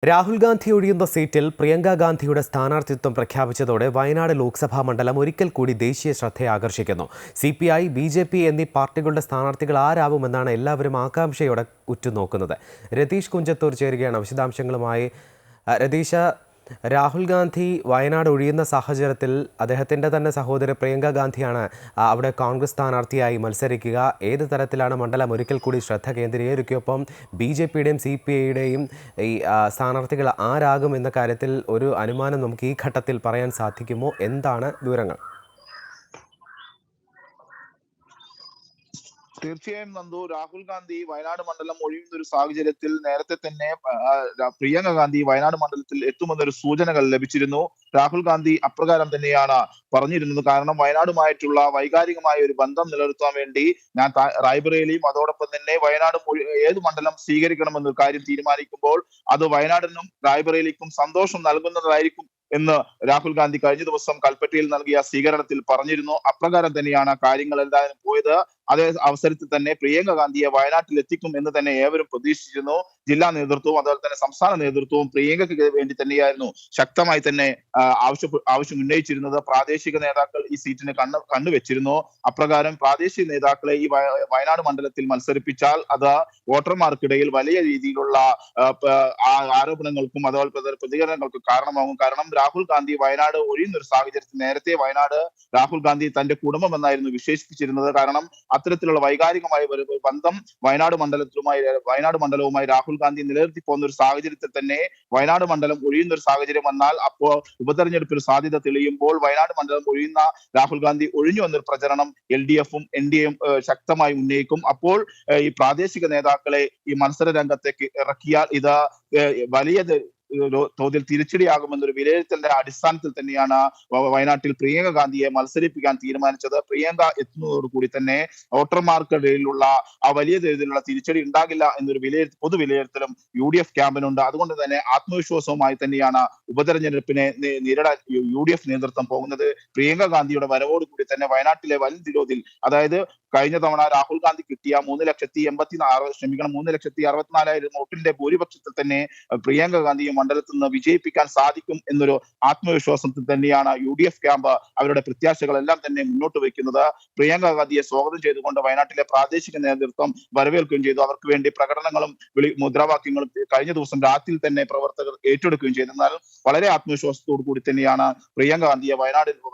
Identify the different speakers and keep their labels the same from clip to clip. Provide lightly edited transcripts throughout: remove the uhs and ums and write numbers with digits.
Speaker 1: രാഹുൽ ഗാന്ധി ഒഴിയുന്ന സീറ്റിൽ പ്രിയങ്ക ഗാന്ധിയുടെ സ്ഥാനാർത്ഥിത്വം പ്രഖ്യാപിച്ചതോടെ വയനാട് ലോക്സഭാ മണ്ഡലം ഒരിക്കൽ കൂടി ദേശീയ ശ്രദ്ധയെ ആകർഷിക്കുന്നു. CPI, BJP എന്നീ പാർട്ടികളുടെ സ്ഥാനാർത്ഥികൾ ആരാവുമെന്നാണ് എല്ലാവരും ആകാംക്ഷയോടെ ഉറ്റുനോക്കുന്നത്. രതീഷ് കുഞ്ചത്തൂർ ചേരുകയാണ് വിശദാംശങ്ങളുമായി. രതീഷ്, രാഹുൽ ഗാന്ധി വയനാട് ഒഴിയുന്ന സാഹചര്യത്തിൽ അദ്ദേഹത്തിൻ്റെ തന്നെ സഹോദരി പ്രിയങ്ക ഗാന്ധിയാണ് അവിടെ കോൺഗ്രസ് സ്ഥാനാർത്ഥിയായി മത്സരിക്കുക. ഏത് തരത്തിലാണ് മണ്ഡലം ഒരിക്കൽ കൂടി ശ്രദ്ധ കേന്ദ്രീകരിക്കൊപ്പം BJPയുടെയും CPIയുടെയും ഈ സ്ഥാനാർത്ഥികൾ ആരാകും എന്ന കാര്യത്തിൽ ഒരു അനുമാനം നമുക്ക് ഈ ഘട്ടത്തിൽ പറയാൻ സാധിക്കുമോ? എന്താണ് വിവരങ്ങൾ?
Speaker 2: തീർച്ചയായും നന്ദു, രാഹുൽ ഗാന്ധി വയനാട് മണ്ഡലം ഒഴിയുന്ന ഒരു സാഹചര്യത്തിൽ നേരത്തെ തന്നെ പ്രിയങ്ക ഗാന്ധി വയനാട് മണ്ഡലത്തിൽ എത്തുമെന്നൊരു സൂചനകൾ ലഭിച്ചിരുന്നു. രാഹുൽ ഗാന്ധി അപ്രകാരം തന്നെയാണ് പറഞ്ഞിരുന്നത്. കാരണം വയനാടുമായിട്ടുള്ള വൈകാരികമായ ഒരു ബന്ധം നിലനിർത്താൻ വേണ്ടി ഞാൻ റായ്ബറേലിയും അതോടൊപ്പം തന്നെ വയനാടും ഏത് മണ്ഡലം സ്വീകരിക്കണമെന്നൊരു കാര്യം തീരുമാനിക്കുമ്പോൾ അത് വയനാടിനും റായ്ബറേലിക്കും സന്തോഷം നൽകുന്നതായിരിക്കും എന്ന് രാഹുൽ ഗാന്ധി കഴിഞ്ഞ ദിവസം കൽപ്പറ്റയിൽ നൽകിയ സ്വീകരണത്തിൽ പറഞ്ഞിരുന്നു. അപ്രകാരം തന്നെയാണ് കാര്യങ്ങൾ എന്തായാലും പോയത്. അതേ അവസരത്തിൽ തന്നെ പ്രിയങ്ക ഗാന്ധിയെ വയനാട്ടിൽ എത്തിക്കും എന്ന് തന്നെ ഏവരും പ്രതീക്ഷിച്ചിരുന്നു. ജില്ലാ നേതൃത്വവും അതുപോലെ തന്നെ സംസ്ഥാന നേതൃത്വവും പ്രിയങ്കയ്ക്ക് വേണ്ടി തന്നെയായിരുന്നു ശക്തമായി തന്നെ ആവശ്യം ഉന്നയിച്ചിരുന്നത്. പ്രാദേശിക നേതാക്കൾ ഈ സീറ്റിന് കണ്ണുവെച്ചിരുന്നു. അപ്രകാരം പ്രാദേശിക നേതാക്കളെ ഈ വയനാട് മണ്ഡലത്തിൽ മത്സരിപ്പിച്ചാൽ അത് വോട്ടർമാർക്കിടയിൽ വലിയ രീതിയിലുള്ള ആരോപണങ്ങൾക്കും അതുപോലെ പ്രതികരണങ്ങൾക്കും കാരണമാകും. കാരണം രാഹുൽ ഗാന്ധി വയനാട് ഒഴിയുന്ന ഒരു സാഹചര്യത്തിൽ നേരത്തെ വയനാട് രാഹുൽ ഗാന്ധി തന്റെ കുടുംബം എന്നായിരുന്നു വിശേഷിപ്പിച്ചിരുന്നത്. കാരണം അത്തരത്തിലുള്ള വൈകാരികമായ ഒരു ബന്ധം വയനാട് മണ്ഡലവുമായി രാഹുൽ ഗാന്ധി നിലനിർത്തി പോകുന്ന ഒരു സാഹചര്യത്തിൽ തന്നെ വയനാട് മണ്ഡലം ഒഴിയുന്ന ഒരു സാഹചര്യം വന്നാൽ അപ്പോൾ ഉപതെരഞ്ഞെടുപ്പിൽ സാധ്യത തെളിയുമ്പോൾ വയനാട് മണ്ഡലം ഒഴിയുന്ന രാഹുൽ ഗാന്ധി ഒഴിഞ്ഞു എന്നൊരു പ്രചരണം LDFും NDAയും ശക്തമായി ഉന്നയിക്കും. അപ്പോൾ ഈ പ്രാദേശിക നേതാക്കളെ ഈ മത്സര രംഗത്തേക്ക് ഇറക്കിയാൽ ഇത് വലിയ തോതിൽ തിരിച്ചടിയാകുമെന്നൊരു വിലയിരുത്തലിന്റെ അടിസ്ഥാനത്തിൽ തന്നെയാണ് വയനാട്ടിൽ പ്രിയങ്ക ഗാന്ധിയെ മത്സരിപ്പിക്കാൻ തീരുമാനിച്ചത്. പ്രിയങ്ക എത്തുന്നതോടുകൂടി തന്നെ വോട്ടർമാർക്കിടയിലുള്ള ആ വലിയ രീതിയിലുള്ള തിരിച്ചടി ഉണ്ടാകില്ല എന്നൊരു പൊതു വിലയിരുത്തലും UDF ക്യാമ്പിനുണ്ട്. അതുകൊണ്ട് തന്നെ ആത്മവിശ്വാസവുമായി തന്നെയാണ് ഉപതെരഞ്ഞെടുപ്പിനെ നേരിടാൻ UDF നേതൃത്വം പോകുന്നത്. പ്രിയങ്ക ഗാന്ധിയുടെ വരവോടുകൂടി തന്നെ വയനാട്ടിലെ വലിയ തോതിൽ, അതായത് കഴിഞ്ഞ തവണ രാഹുൽ ഗാന്ധി കിട്ടിയ 3,64,000 വോട്ടിന്റെ ഭൂരിപക്ഷത്തിൽ തന്നെ പ്രിയങ്ക ഗാന്ധിയെ മണ്ഡലത്തിൽ നിന്ന് വിജയിപ്പിക്കാൻ സാധിക്കും എന്നൊരു ആത്മവിശ്വാസത്തിൽ തന്നെയാണ് UDF ക്യാമ്പ് അവരുടെ പ്രത്യാശകളെല്ലാം തന്നെ മുന്നോട്ട് വയ്ക്കുന്നത്. പ്രിയങ്ക ഗാന്ധിയെ സ്വാഗതം ചെയ്തുകൊണ്ട് വയനാട്ടിലെ പ്രാദേശിക നേതൃത്വം വരവേൽക്കുകയും ചെയ്തു. അവർക്ക് വേണ്ടി പ്രകടനങ്ങളും മുദ്രാവാക്യങ്ങളും കഴിഞ്ഞ ദിവസം രാത്രിയിൽ തന്നെ പ്രവർത്തകർ ഏറ്റെടുക്കുകയും ചെയ്തു. എന്നാൽ വളരെ ആത്മവിശ്വാസത്തോടു കൂടി തന്നെയാണ് പ്രിയങ്ക ഗാന്ധിയെ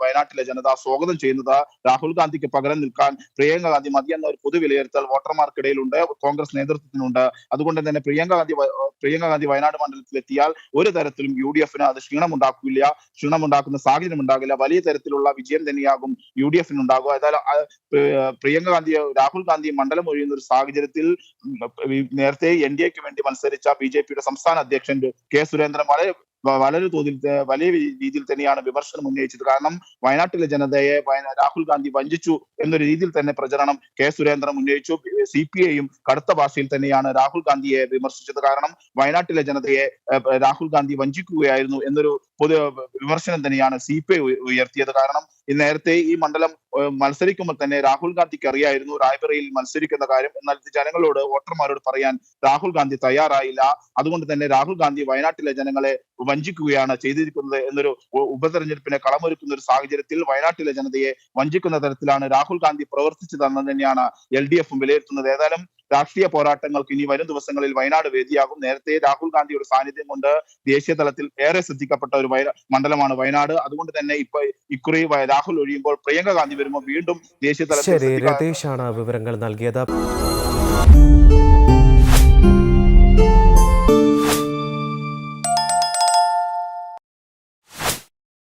Speaker 2: വയനാട്ടിലെ ജനത സ്വാഗതം ചെയ്യുന്നത്. രാഹുൽ ഗാന്ധിക്ക് പകരം നിൽക്കാൻ പ്രിയങ്ക ഗാന്ധി മതിയെന്ന ഒരു പൊതു വിലയിരുത്തൽ വോട്ടർമാർക്കിടയിലുണ്ട്, കോൺഗ്രസ് നേതൃത്വത്തിനുണ്ട്. അതുകൊണ്ട് തന്നെ പ്രിയങ്ക ഗാന്ധി വയനാട് മണ്ഡലത്തിൽ എത്തിയാൽ ഒരു തരത്തിലും UDFന് അത് ക്ഷീണമുണ്ടാക്കുന്ന സാഹചര്യം ഉണ്ടാകില്ല. വലിയ തരത്തിലുള്ള വിജയം തന്നെയാകും UDFന് ഉണ്ടാകുക. രാഹുൽ ഗാന്ധി മണ്ഡലം ഒഴിയുന്ന ഒരു സാഹചര്യത്തിൽ നേരത്തെ NDAക്ക് വേണ്ടി മത്സരിച്ച BJPയുടെ സംസ്ഥാന അധ്യക്ഷൻ K സുരേന്ദ്രൻ വളരെ തോതിൽ വലിയ രീതിയിൽ തന്നെയാണ് വിമർശനം ഉന്നയിച്ചത്. കാരണം വയനാട്ടിലെ ജനതയെ രാഹുൽ ഗാന്ധി വഞ്ചിച്ചു എന്നൊരു രീതിയിൽ തന്നെ പ്രചരണം K സുരേന്ദ്രൻ ഉന്നയിച്ചു. CPIയും കടുത്ത ഭാഷയിൽ തന്നെയാണ് രാഹുൽ ഗാന്ധിയെ വിമർശിച്ചത്. കാരണം വയനാട്ടിലെ ജനതയെ രാഹുൽ ഗാന്ധി വഞ്ചിക്കുകയായിരുന്നു എന്നൊരു പൊതു വിമർശനം തന്നെയാണ് CPI ഉയർത്തിയത്. കാരണം നേരത്തെ ഈ മണ്ഡലം മത്സരിക്കുമ്പോൾ തന്നെ രാഹുൽ ഗാന്ധിക്ക് അറിയായിരുന്നു റായ്ബറയിൽ മത്സരിക്കുന്ന കാര്യം. എന്നാൽ വോട്ടർമാരോട് പറയാൻ രാഹുൽ ഗാന്ധി തയ്യാറായില്ല. അതുകൊണ്ട് തന്നെ രാഹുൽ ഗാന്ധി വയനാട്ടിലെ ജനങ്ങളെ വഞ്ചിക്കുകയാണ് ചെയ്തിരിക്കുന്നത് എന്നൊരു ഉപതെരഞ്ഞെടുപ്പിനെ കളമൊരുക്കുന്ന ഒരു സാഹചര്യത്തിൽ വയനാട്ടിലെ ജനതയെ വഞ്ചിക്കുന്ന തരത്തിലാണ് രാഹുൽ ഗാന്ധി പ്രവർത്തിച്ചതെന്ന് തന്നെയാണ് LDFും വിലയിരുത്തുന്നത്. ഏതായാലും രാഷ്ട്രീയ പോരാട്ടങ്ങൾക്ക് ഇനി വരും ദിവസങ്ങളിൽ വയനാട് വേദിയാകും. നേരത്തെ രാഹുൽ ഗാന്ധിയുടെ സാന്നിധ്യം കൊണ്ട് ദേശീയ തലത്തിൽ ഏറെ ശ്രദ്ധിക്കപ്പെട്ട ഒരു മണ്ഡലമാണ് വയനാട്. അതുകൊണ്ട് തന്നെ ഇക്കുറി രാഹുൽ ഒഴിയുമ്പോൾ പ്രിയങ്ക ഗാന്ധി വരുമ്പോൾ വീണ്ടും ദേശീയ തലത്തിൽ
Speaker 1: രതീഷാണ് വിവരങ്ങൾ നൽകിയത്.